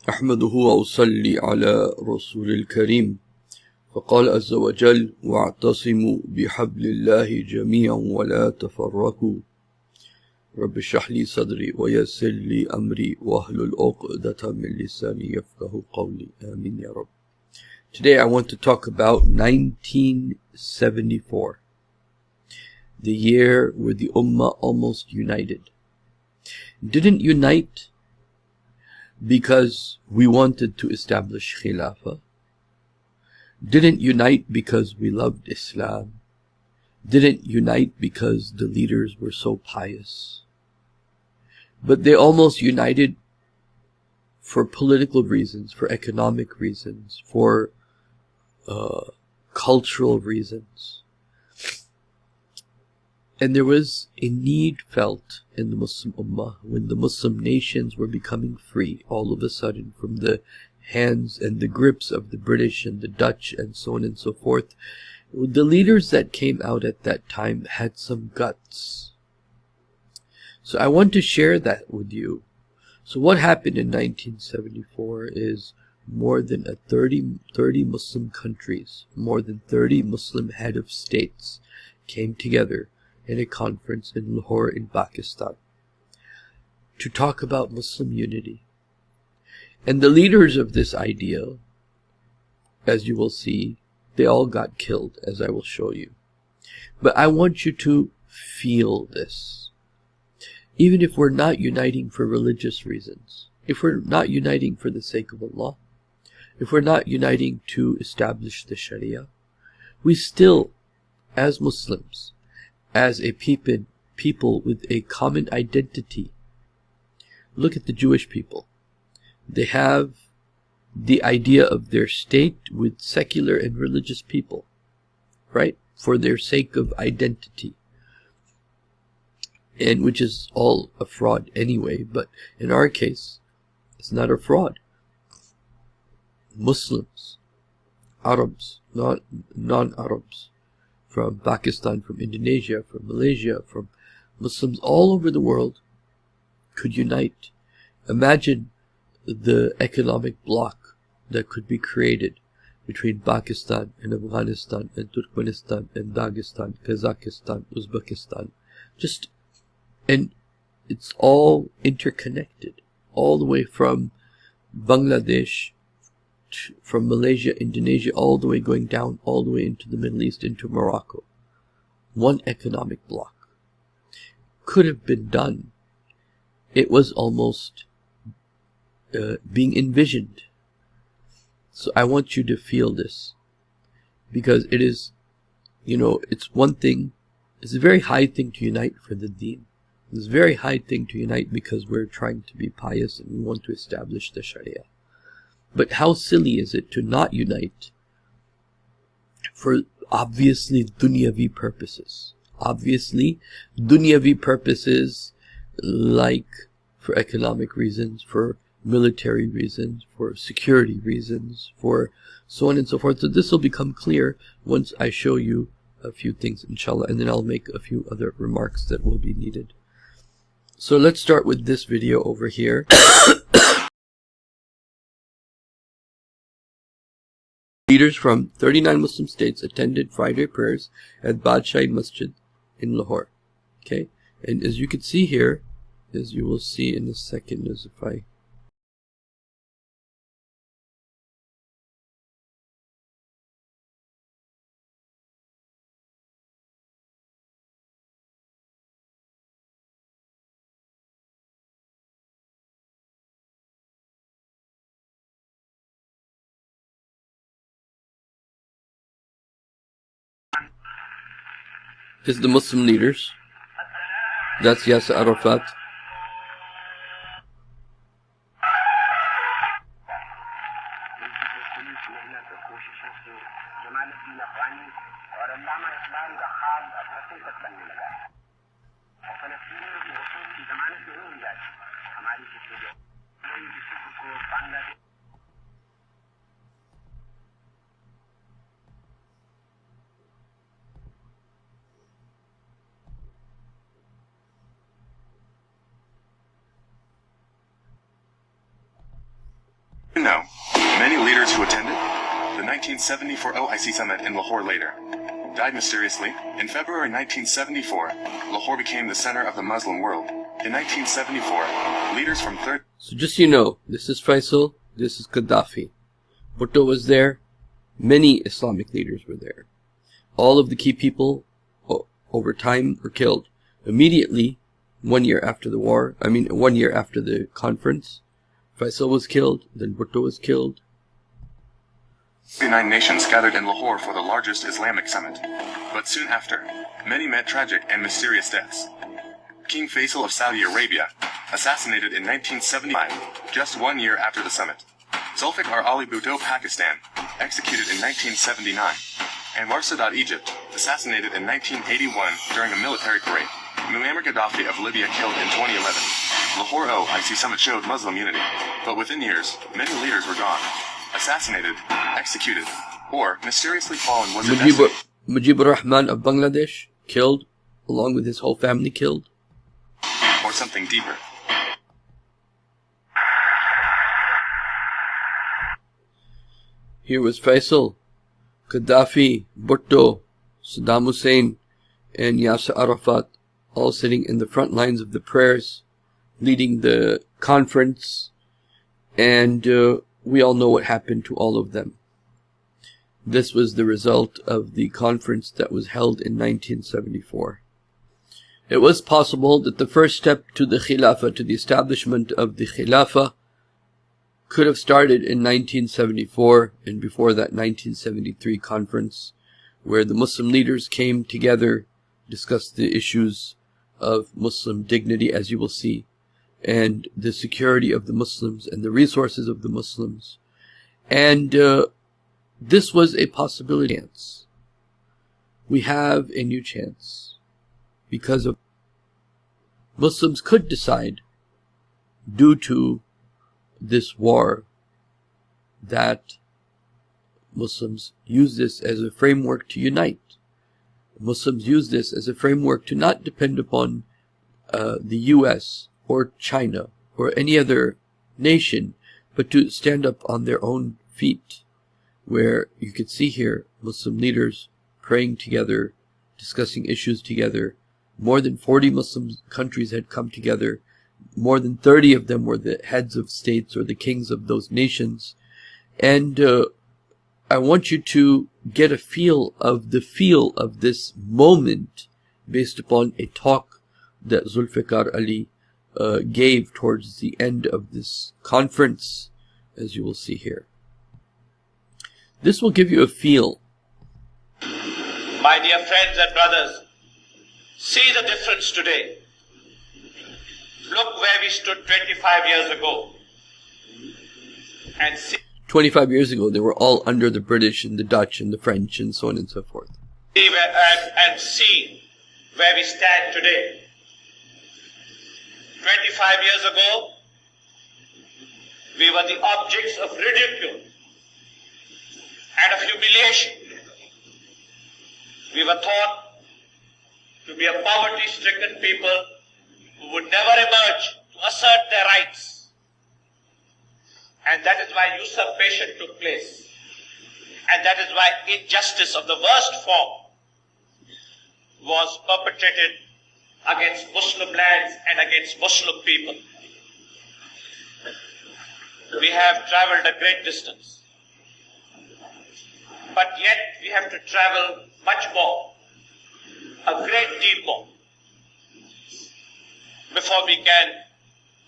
أحمده وأصلي على رسول الكريم فقال عز وجل واعتصموا بحبل الله جميعا ولا تفرقوا رب اشرح لي صدري ويسر لي أمري واحلل عقدة من لساني يفقهوا قولي آمين يا رب. Today I want to talk about 1974, the year where the Ummah almost united. Didn't unite because we wanted to establish Khilafah. Didn't unite because we loved Islam. Didn't unite because the leaders were so pious. But they almost united for political reasons, for economic reasons, for cultural reasons. And there was a need felt in the Muslim Ummah when the Muslim nations were becoming free all of a sudden from the hands and the grips of the British and the Dutch and so on and so forth. The leaders that came out at that time had some guts. So I want to share that with you. So what happened in 1974 is more than 30 Muslim countries, more than 30 Muslim head of states came together in a conference in Lahore in Pakistan to talk about Muslim unity. And the leaders of this idea, as you will see, they all got killed, as I will show you. But I want you to feel this. Even if we're not uniting for religious reasons, if we're not uniting for the sake of Allah, if we're not uniting to establish the Sharia, we still, as Muslims, as a people with a common identity. Look at the Jewish people. They have the idea of their state with secular and religious people, right? For their sake of identity. And which is all a fraud anyway, but in our case, it's not a fraud. Muslims, Arabs, non-Arabs, from Pakistan, from Indonesia, from Malaysia, from Muslims all over the world could unite. Imagine the economic bloc that could be created between Pakistan and Afghanistan and Turkmenistan and Dagestan, Kazakhstan, Uzbekistan. And it's all interconnected, all the way from Bangladesh, from Malaysia, Indonesia, all the way going down, all the way into the Middle East, into Morocco. One economic bloc. Could have been done. It was almost being envisioned. So I want you to feel this. Because it is, it's one thing, it's a very high thing to unite for the deen. It's a very high thing to unite because we're trying to be pious and we want to establish the Sharia. But how silly is it to not unite for obviously dunyavi purposes? Obviously, dunyavi purposes like for economic reasons, for military reasons, for security reasons, for so on and so forth. So this will become clear once I show you a few things, inshallah, and then I'll make a few other remarks that will be needed. So let's start with this video over here. Leaders from 39 Muslim states attended Friday prayers at Badshah Masjid in Lahore. Okay, and as you can see here, as you will see in a second, as if I is the Muslim leaders. That's Yasser Arafat. No. Many leaders who attended the 1974 OIC summit in Lahore later died mysteriously. In February 1974, Lahore became the center of the Muslim world. In 1974, leaders from So just so you know, this is Faisal, this is Gaddafi. Bhutto was there. Many Islamic leaders were there. All of the key people over time were killed. Immediately, 1 year after the war, 1 year after the conference, Faisal was killed, then Bhutto was killed. 39 nations gathered in Lahore for the largest Islamic summit. But soon after, many met tragic and mysterious deaths. King Faisal of Saudi Arabia, assassinated in 1975, just 1 year after the summit. Zulfikar Ali Bhutto, Pakistan, executed in 1979. Anwar Sadat, Egypt, assassinated in 1981 during a military parade. Muammar Gaddafi of Libya killed in 2011. Lahore OIC summit showed Muslim unity, but within years, many leaders were gone, assassinated, executed, or mysteriously fallen was Mujibur Rahman of Bangladesh, killed, along with his whole family killed. Or something deeper. Here was Faisal, Gaddafi, Bhutto, Saddam Hussein, and Yasser Arafat, all sitting in the front lines of the prayers, leading the conference, and we all know what happened to all of them. This was the result of the conference that was held in 1974. It was possible that the first step to the Khilafah, to the establishment of the Khilafah, could have started in 1974, and before that 1973 conference, where the Muslim leaders came together, discussed the issues of Muslim dignity, as you will see, and the security of the Muslims and the resources of the Muslims. And this was a possibility. We have a new chance, because of Muslims could decide, due to this war, that Muslims use this as a framework to unite. Muslims use this as a framework to not depend upon the US or China or any other nation, but to stand up on their own feet, where you could see here Muslim leaders praying together, discussing issues together. More than 40 Muslim countries had come together. More than 30 of them were the heads of states or the kings of those nations. And I want you to get a feel of this moment based upon a talk that Zulfikar Ali gave towards the end of this conference, as you will see here. This will give you a feel. My dear friends and brothers, see the difference today. Look where we stood 25 years ago. And see 25 years ago, they were all under the British and the Dutch and the French and so on and so forth. And see where we stand today. 25 years ago, we were the objects of ridicule and of humiliation. We were thought to be a poverty-stricken people who would never emerge to assert their rights. And that is why usurpation took place. And that is why injustice of the worst form was perpetrated against Muslim lands and against Muslim people. We have traveled a great distance. But yet we have to travel much more, a great deal more, before we can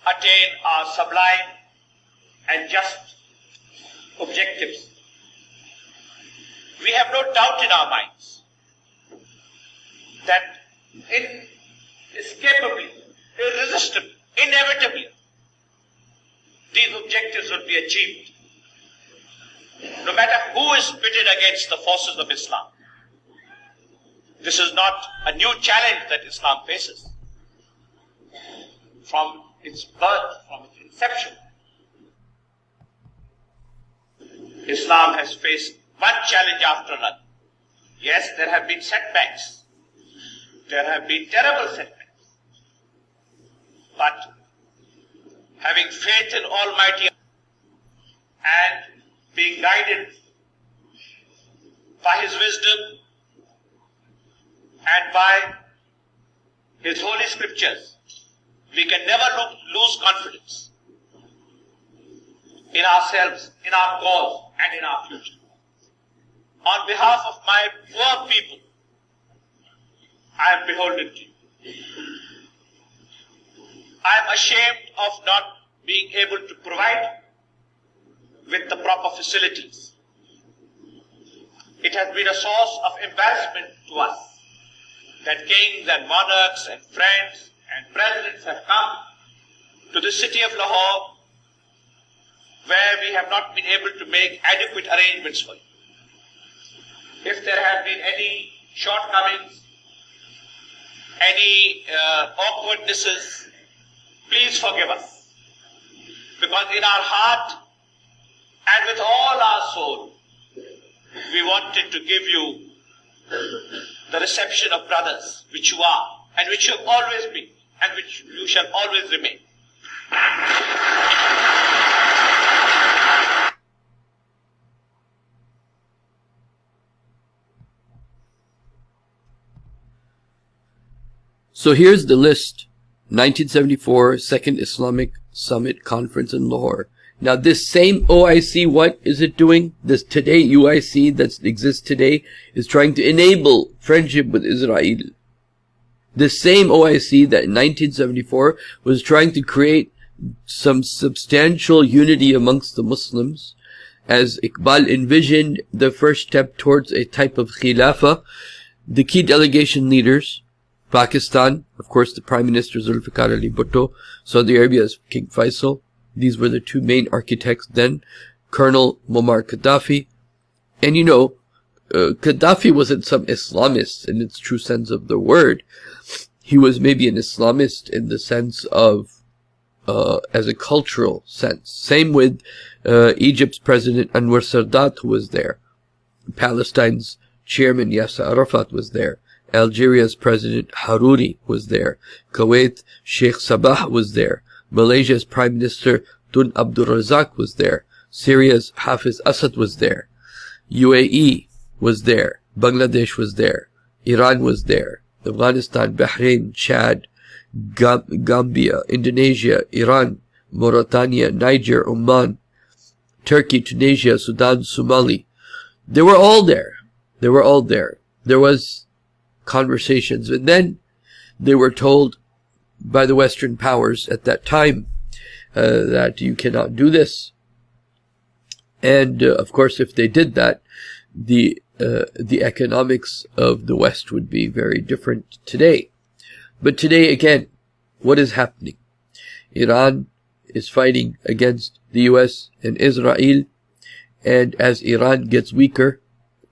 attain our sublime and just objectives. We have no doubt in our minds that inescapably, irresistibly, inevitably, these objectives will be achieved. No matter who is pitted against the forces of Islam. This is not a new challenge that Islam faces. From its birth, from its inception, Islam has faced one challenge after another. Yes, there have been setbacks. There have been terrible setbacks. But having faith in Almighty being guided by his wisdom and by his holy scriptures, we can never lose confidence in ourselves, in our cause, and in our future. On behalf of my poor people, I am beholden to you. I am ashamed of not being able to provide with the proper facilities. It has been a source of embarrassment to us that kings and monarchs and friends and presidents have come to the city of Lahore, where we have not been able to make adequate arrangements for you. If there have been any shortcomings, any awkwardnesses, please forgive us. Because in our heart and with all our soul, we wanted to give you the reception of brothers, which you are, and which you have always been, and which you shall always remain. So here's the list. 1974 Second Islamic Summit Conference in Lahore. Now this same OIC, what is it doing? This today UIC that exists today is trying to enable friendship with Israel. This same OIC that in 1974 was trying to create some substantial unity amongst the Muslims, as Iqbal envisioned the first step towards a type of khilafah. The key delegation leaders, Pakistan, of course, the Prime Minister Zulfikar Ali Bhutto, Saudi Arabia's King Faisal. These were the two main architects then. Colonel Muammar Gaddafi. And you know, Gaddafi wasn't some Islamist in its true sense of the word. He was maybe an Islamist in the sense of, as a cultural sense. Same with Egypt's President Anwar Sadat, who was there. Palestine's chairman Yasser Arafat was there. Algeria's President Haruri was there. Kuwait Sheikh Sabah was there. Malaysia's Prime Minister Tun Abdul Razak was there. Syria's Hafiz Assad was there. UAE was there. Bangladesh was there. Iran was there. Afghanistan, Bahrain, Chad, Gambia, Indonesia, Iran, Mauritania, Niger, Oman, Turkey, Tunisia, Sudan, Somali. They were all there. They were all there. There was conversations, and then they were told by the Western powers at that time that you cannot do this. And of course, if they did that, the economics of the West would be very different today. But today, again, what is happening? Iran is fighting against the US and Israel, and as Iran gets weaker,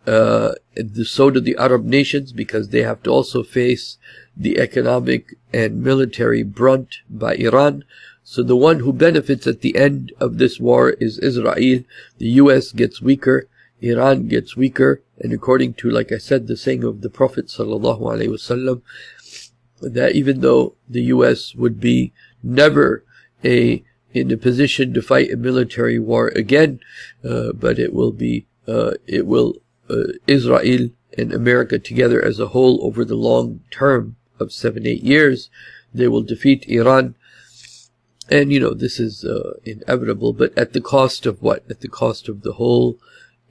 so do the Arab nations, because they have to also face the economic and military brunt by Iran. So the one who benefits at the end of this war is Israel. The US gets weaker, Iran gets weaker, and according to, like I said, the saying of the Prophet ﷺ, that even though the US would be never in a position to fight a military war again, but it will Israel and America together as a whole over the long term of 7-8 years, they will defeat Iran. And you know, this is inevitable, but at the cost of what? At the cost of the whole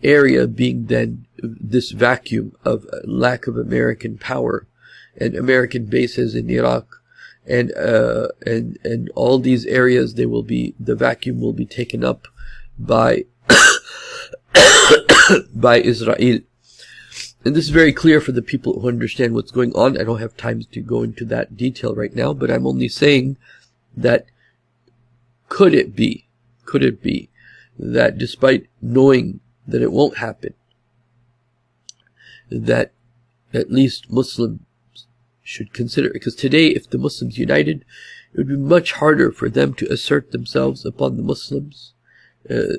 area being then this vacuum of lack of American power and American bases in Iraq, and all these areas, the vacuum will be taken up by by Israel. And this is very clear for the people who understand what's going on. I don't have time to go into that detail right now, but I'm only saying that could it be that despite knowing that it won't happen, that at least Muslims should consider, because today if the Muslims united, it would be much harder for them to assert themselves upon the Muslims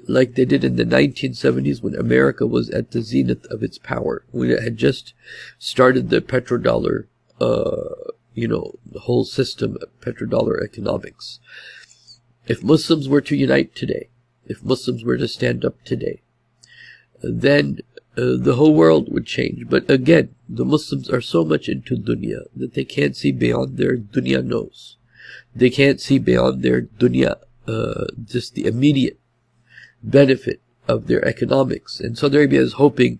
like they did in the 1970s when America was at the zenith of its power, when it had just started the petrodollar, the whole system of petrodollar economics. If Muslims were to unite today, if Muslims were to stand up today, then the whole world would change. But again, the Muslims are so much into dunya that they can't see beyond their dunya nose. They can't see beyond their dunya, just the immediate benefit of their economics. And Saudi Arabia is hoping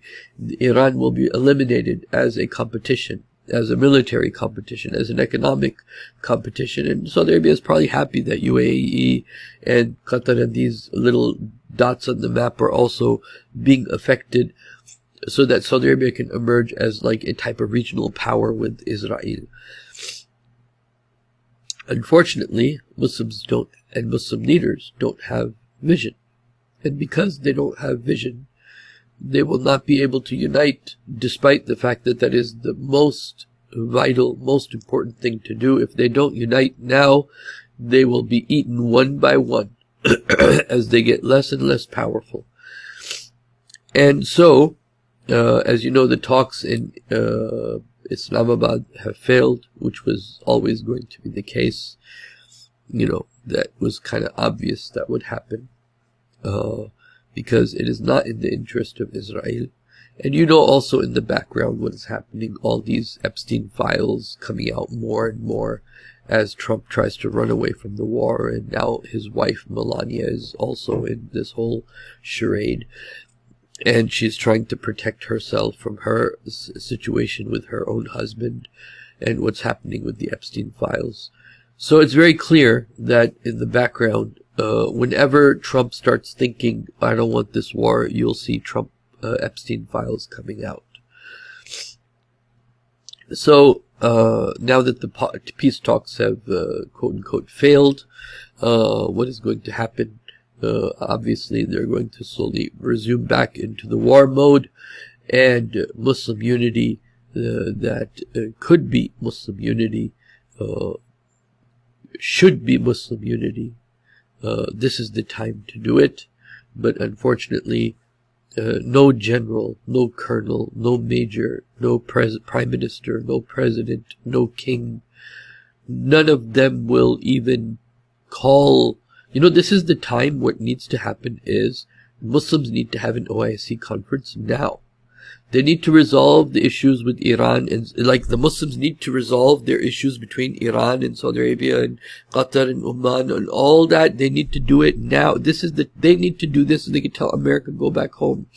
Iran will be eliminated as a competition, as a military competition, as an economic competition. And Saudi Arabia is probably happy that UAE and Qatar and these little dots on the map are also being affected, so that Saudi Arabia can emerge as like a type of regional power with Israel. Unfortunately, Muslims don't, and Muslim leaders don't have vision. And because they don't have vision, they will not be able to unite, despite the fact that that is the most vital, most important thing to do. If they don't unite now, they will be eaten one by one as they get less and less powerful. And so, as you know, the talks in Islamabad have failed, which was always going to be the case. You know, that was kind of obvious that would happen, because it is not in the interest of Israel. And you know also in the background what is happening, all these Epstein files coming out more and more as Trump tries to run away from the war, and now his wife Melania is also in this whole charade. And she's trying to protect herself from her situation with her own husband and what's happening with the Epstein files. So it's very clear that in the background, whenever Trump starts thinking, I don't want this war, you'll see Trump Epstein files coming out. So now that the peace talks have quote-unquote failed, what is going to happen? Obviously, they're going to slowly resume back into the war mode, and Muslim unity that could be Muslim unity, should be Muslim unity. This is the time to do it, but unfortunately, no general, no colonel, no major, no prime minister, no president, no king, none of them will even call. You know, this is the time. What needs to happen is Muslims need to have an OIC conference now. They need to resolve the issues with Iran, and like the Muslims need to resolve their issues between Iran and Saudi Arabia and Qatar and Oman and all that. They need to do it now. They need to do this so they can tell America, go back home.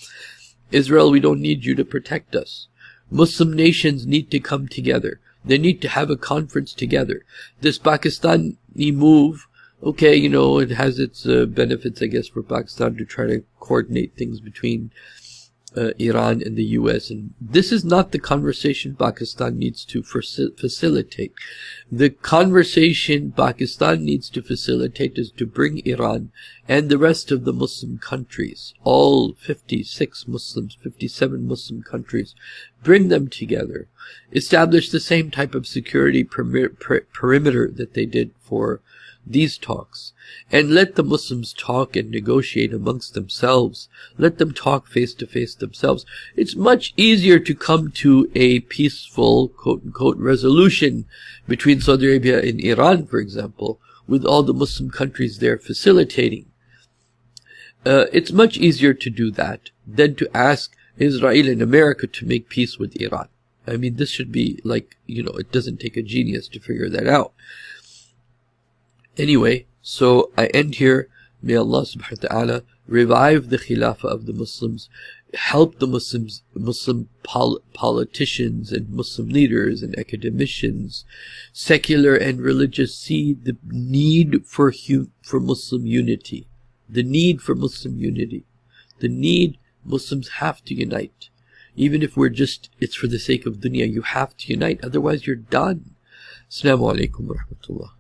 Israel, we don't need you to protect us. Muslim nations need to come together. They need to have a conference together. This Pakistani move, okay, you know, it has its benefits, I guess, for Pakistan to try to coordinate things between Iran and the US. And this is not the conversation Pakistan needs to facilitate. The conversation Pakistan needs to facilitate is to bring Iran and the rest of the Muslim countries, all 56 Muslims, 57 Muslim countries, bring them together, establish the same type of security perimeter that they did for these talks, and let the Muslims talk and negotiate amongst themselves. Let them talk face to face themselves. It's much easier to come to a peaceful, quote-unquote, resolution between Saudi Arabia and Iran, for example, with all the Muslim countries there facilitating. It's much easier to do that than to ask Israel and America to make peace with Iran. I mean, this should be like, you know, it doesn't take a genius to figure that out. Anyway, so I end here. May Allah subhanahu wa ta'ala revive the Khilafah of the Muslims, help the Muslim politicians and Muslim leaders and academicians, secular and religious, see the need for Muslim unity. The need for Muslim unity. The need, Muslims have to unite. Even if it's for the sake of dunya, you have to unite, otherwise you're done. Assalamu alaikum wa rahmatullah.